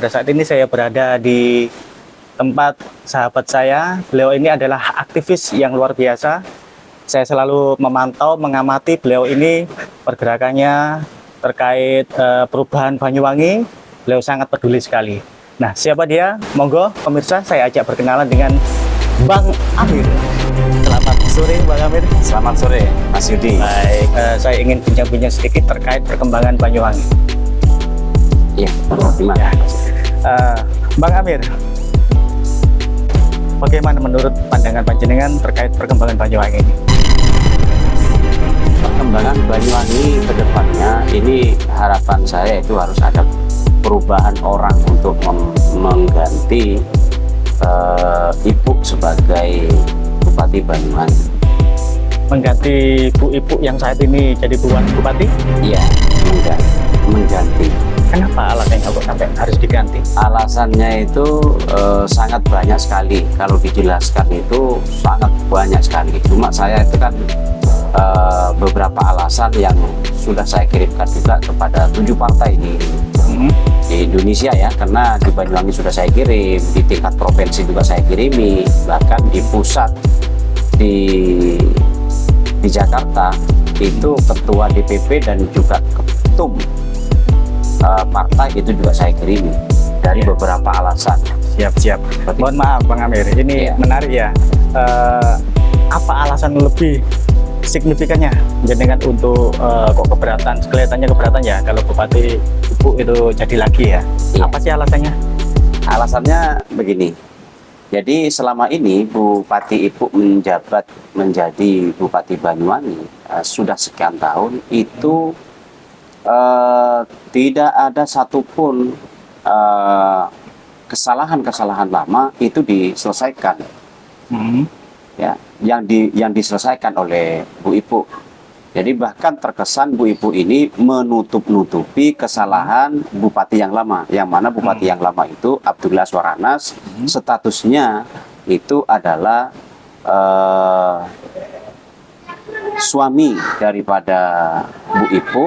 pada saat ini saya berada di tempat sahabat saya. Beliau ini adalah aktivis yang luar biasa. Saya selalu memantau, mengamati beliau ini pergerakannya terkait perubahan Banyuwangi. Beliau sangat peduli sekali. Nah, siapa dia? Monggo pemirsa, saya ajak berkenalan dengan Bang Amir. Selamat sore Bang Amir. Selamat sore Mas Yudi. Baik, saya ingin bincang-bincang sedikit terkait perkembangan Banyuwangi. Iya, gimana? Bang Amir, bagaimana menurut pandangan panjenengan terkait perkembangan Banyuwangi ini? Perkembangan Banyuwangi ke depannya, ini harapan saya itu harus ada perubahan orang untuk mengganti Ibu sebagai Bupati Banyuwangi. Mengganti Bu Ibu yang saat ini jadi Bupati? Iya, mengganti. Kenapa alasannya kok sampai harus diganti? Alasannya itu sangat banyak sekali. Kalau dijelaskan itu sangat banyak sekali. Cuma saya itu kan beberapa alasan yang sudah saya kirimkan juga kepada 7 partai di Indonesia ya, karena di Banyuwangi sudah saya kirim, di tingkat provinsi juga saya kirimi, bahkan di pusat di Jakarta itu ketua DPP dan juga ketum partai itu juga saya kirimi dari beberapa alasan. Siap. Mohon maaf Bang Amir, ini menarik ya. Apa alasan lebih signifikannya jenengan untuk kok keberatan? Kelihatannya keberatan ya kalau Bupati Ibu itu jadi lagi ya. Iya. Apa sih alasannya? Alasannya begini. Jadi selama ini Bupati Ibu menjabat menjadi Bupati Banyuwangi sudah sekian tahun itu tidak ada satupun kesalahan-kesalahan lama itu diselesaikan. Ya, yang diselesaikan oleh Bu Ibu. Jadi bahkan terkesan Bu Ibu ini menutup-nutupi kesalahan Bupati yang lama, yang mana Bupati yang lama itu Abdullah Aswar-Anas, statusnya itu adalah suami daripada Bu Ibu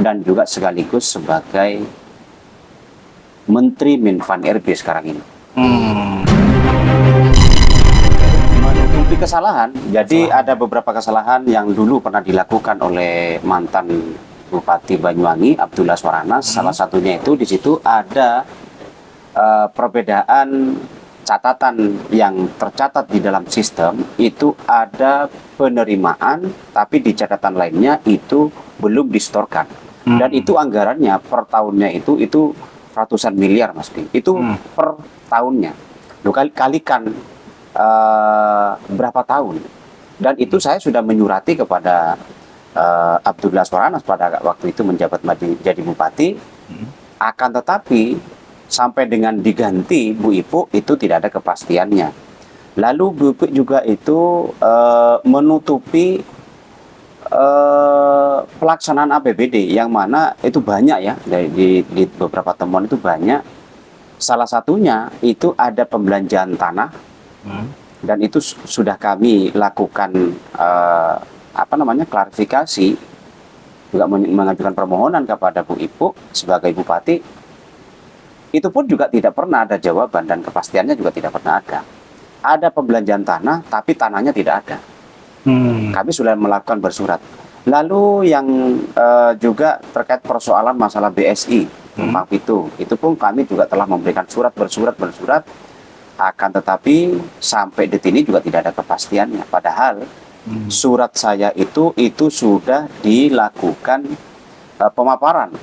dan juga sekaligus sebagai Menteri Menpan RB sekarang ini. Menutupi kesalahan. Jadi ada beberapa kesalahan yang dulu pernah dilakukan oleh mantan Bupati Banyuwangi Abdullah Aswar-Anas. Salah satunya itu di situ ada perbedaan catatan yang tercatat di dalam sistem itu ada penerimaan, tapi di catatan lainnya itu belum distorkan. Dan itu anggarannya per tahunnya itu ratusan miliar Mas Di. Itu per tahunnya. Loh, kalikan berapa tahun? Dan itu saya sudah menyurati kepada Abdullah Aswar-Anas pada waktu itu menjabat jadi bupati. Akan tetapi sampai dengan diganti Bu Ibu itu tidak ada kepastiannya. Lalu Bu Ibu juga itu menutupi pelaksanaan APBD yang mana itu banyak ya, di beberapa temuan itu banyak. Salah satunya itu ada pembelanjaan tanah, dan itu sudah kami lakukan klarifikasi, juga mengajukan permohonan kepada Bu Ibu sebagai bupati. Itu pun juga tidak pernah ada jawaban dan kepastiannya juga tidak pernah ada. Ada pembelanjaan tanah, tapi tanahnya tidak ada. Kami sudah melakukan bersurat. Lalu yang juga terkait persoalan masalah BSI, Tumpang Pitu, itu pun kami juga telah memberikan bersurat. Akan tetapi sampai detik ini juga tidak ada kepastiannya. Padahal surat saya itu sudah dilakukan pemaparan.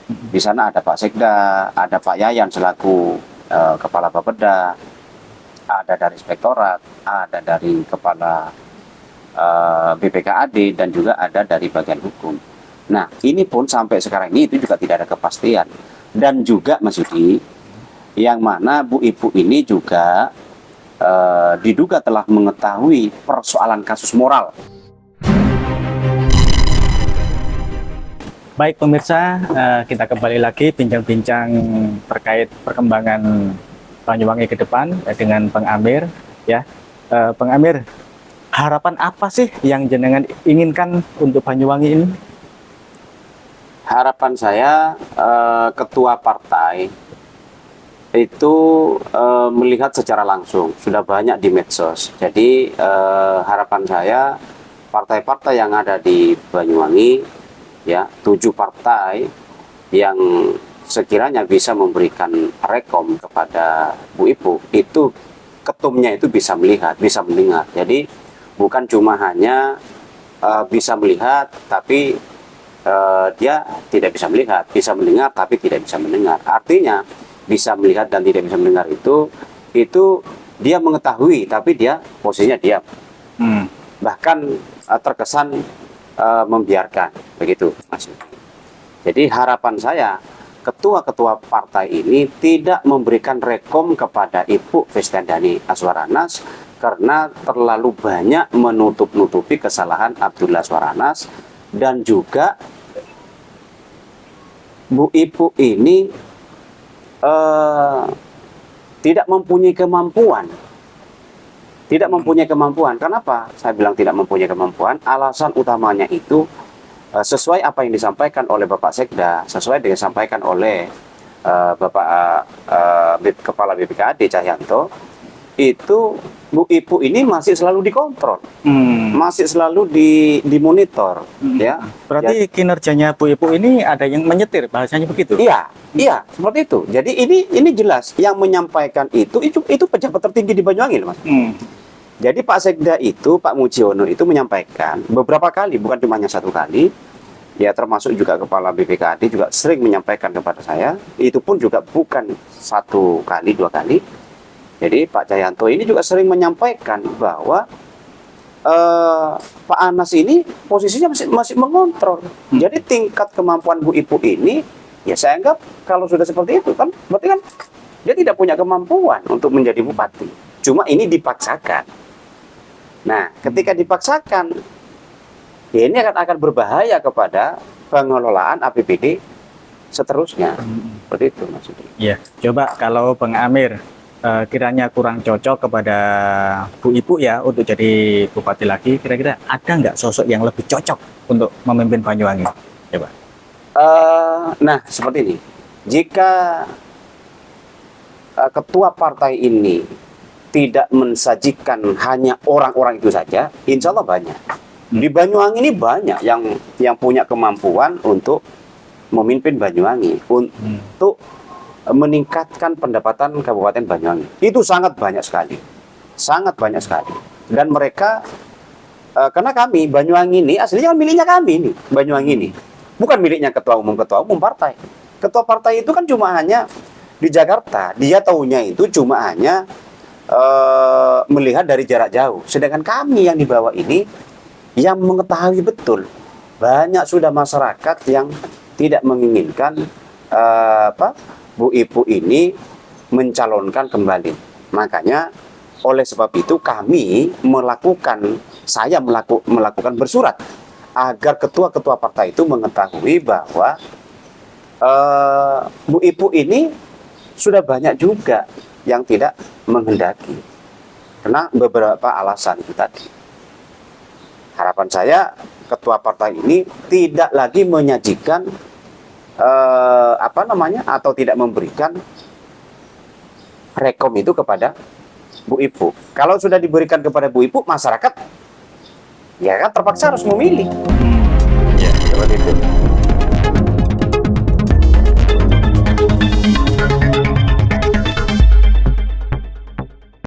Di sana ada Pak Sekda, ada Pak Yayan selaku Kepala Bapeda, ada dari Inspektorat, ada dari Kepala BPKAD, dan juga ada dari bagian hukum. Nah, ini pun sampai sekarang ini itu juga tidak ada kepastian. Dan juga Mas Yudi, yang mana Bu Ibu ini juga diduga telah mengetahui persoalan kasus moral. Baik pemirsa, kita kembali lagi bincang-bincang terkait perkembangan Banyuwangi ke depan dengan Bang Amir ya. Bang Amir, harapan apa sih yang jenengan inginkan untuk Banyuwangi ini? Harapan saya ketua partai itu melihat secara langsung, sudah banyak di medsos. Jadi harapan saya partai-partai yang ada di Banyuwangi, ya 7 partai yang sekiranya bisa memberikan rekom kepada Bu Ipu, itu ketumnya itu bisa melihat, bisa mendengar. Jadi bukan cuma hanya bisa melihat, tapi dia tidak bisa melihat, bisa mendengar tapi tidak bisa mendengar. Artinya bisa melihat dan tidak bisa mendengar itu dia mengetahui tapi dia posisinya diam. Bahkan terkesan membiarkan, begitu Mas. Jadi harapan saya ketua-ketua partai ini tidak memberikan rekom kepada Ibu Fistiandani Azwaranas karena terlalu banyak menutup-nutupi kesalahan Abdullah Azwaranas, dan juga Bu Ipu ini tidak mempunyai kemampuan. Tidak mempunyai kemampuan. Kenapa saya bilang tidak mempunyai kemampuan? Alasan utamanya itu sesuai apa yang disampaikan oleh Bapak Sekda, sesuai dengan disampaikan oleh Bapak Kepala BPKAD Cahyanto, itu Bu Ipu ini masih selalu dikontrol, masih selalu dimonitor, ya. Berarti kinerjanya Bu Ipu ini ada yang menyetir, bahasanya begitu? Iya, iya, seperti itu. Jadi ini jelas yang menyampaikan itu pejabat tertinggi di Banyuwangi, loh, Mas. Jadi Pak Sekda itu, Pak Mujiono itu menyampaikan beberapa kali, bukan cuma hanya 1 kali, ya termasuk juga Kepala BPKAD juga sering menyampaikan kepada saya, itu pun juga bukan 1 kali, 2 kali. Jadi Pak Cahyanto ini juga sering menyampaikan bahwa Pak Anas ini posisinya masih mengontrol. Jadi tingkat kemampuan Bu Ipu ini, ya saya anggap kalau sudah seperti itu kan, berarti kan dia tidak punya kemampuan untuk menjadi bupati. Cuma ini dipaksakan. Nah, ketika dipaksakan, ya ini akan berbahaya kepada pengelolaan APBD seterusnya. Seperti itu maksudnya. Ya, coba kalau Bang Amir kiranya kurang cocok kepada Bu Ipu ya untuk jadi bupati lagi, kira-kira ada nggak sosok yang lebih cocok untuk memimpin Banyuwangi? Coba. Nah, seperti ini. Jika ketua partai ini tidak mensajikan hanya orang-orang itu saja, insya Allah banyak. Di Banyuwangi ini banyak yang punya kemampuan untuk memimpin Banyuwangi, untuk meningkatkan pendapatan Kabupaten Banyuwangi. Itu sangat banyak sekali. Sangat banyak sekali. Dan mereka, karena kami, Banyuwangi ini, aslinya miliknya kami nih, Banyuwangi ini. Bukan miliknya ketua umum partai. Ketua partai itu kan cuma hanya di Jakarta. Dia tahunya itu cuma hanya melihat dari jarak jauh. Sedangkan kami yang di bawah ini, yang mengetahui betul. Banyak sudah masyarakat yang tidak menginginkan Bu Ipu ini mencalonkan kembali. Makanya oleh sebab itu saya melakukan bersurat agar ketua-ketua partai itu mengetahui bahwa Bu Ipu ini sudah banyak juga yang tidak menghendaki. Karena beberapa alasan itu tadi. Harapan saya ketua partai ini tidak lagi menyajikan atau tidak memberikan rekom itu kepada Bu Ipu. Kalau sudah diberikan kepada Bu Ipu, masyarakat ya kan terpaksa harus memilih. Ya, seperti itu.